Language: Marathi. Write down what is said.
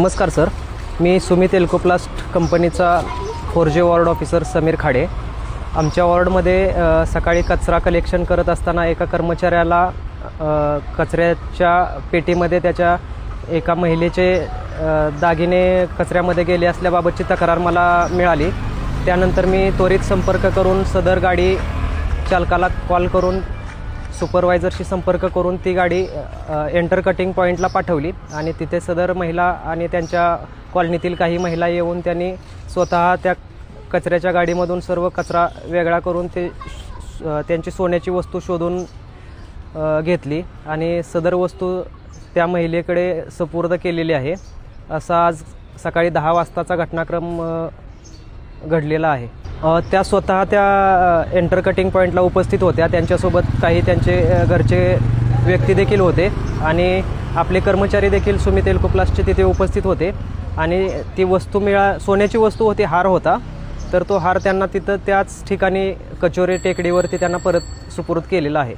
नमस्कार सर, मी सुमित एल्कोप्लास्ट कंपनीचा 4G ward officer Sameer Khade. आमच्या वॉर्डमध्ये सकाळी कचरा कलेक्शन करत असताना एका कर्मचाऱ्याला कचऱ्याच्या पेटीमध्ये त्याच्या एका महिलेचे दागिने कचऱ्यामध्ये गेले असल्याबाबतची तक्रार मला मिळाली। त्यानंतर मी त्वरित संपर्क करून सदर गाडी चालकाला कॉल करून सुपरवायझरशी संपर्क करून ती गाडी एंटर कटिंग पॉईंटला पाठवली आणि तिथे सदर महिला आणि त्यांच्या कॉलनीतील काही महिला येऊन त्यांनी स्वतः त्या कचऱ्याच्या गाडीमधून सर्व कचरा वेगळा करून त्यांची सोन्याची वस्तू शोधून घेतली आणि सदर वस्तू त्या महिलेकडे सुपूर्द केलेली आहे। असा आज सकाळी 10 वाजताचा घटनाक्रम घडलेला आहे। त्या स्वतः त्या एंटर कटिंग पॉईंटला उपस्थित होत्या। त्यांच्यासोबत काही त्यांचे घरचे व्यक्ती देखील होते आणि आपले कर्मचारी देखील सुमित एल्कोप्लास्टचे तिथे उपस्थित होते आणि ती वस्तू सोन्याची वस्तू होती, हार होता। तर तो हार त्यांना तिथं त्याच ठिकाणी कचोरे टेकडीवरती त्यांना परत सुपूर्द केलेला आहे।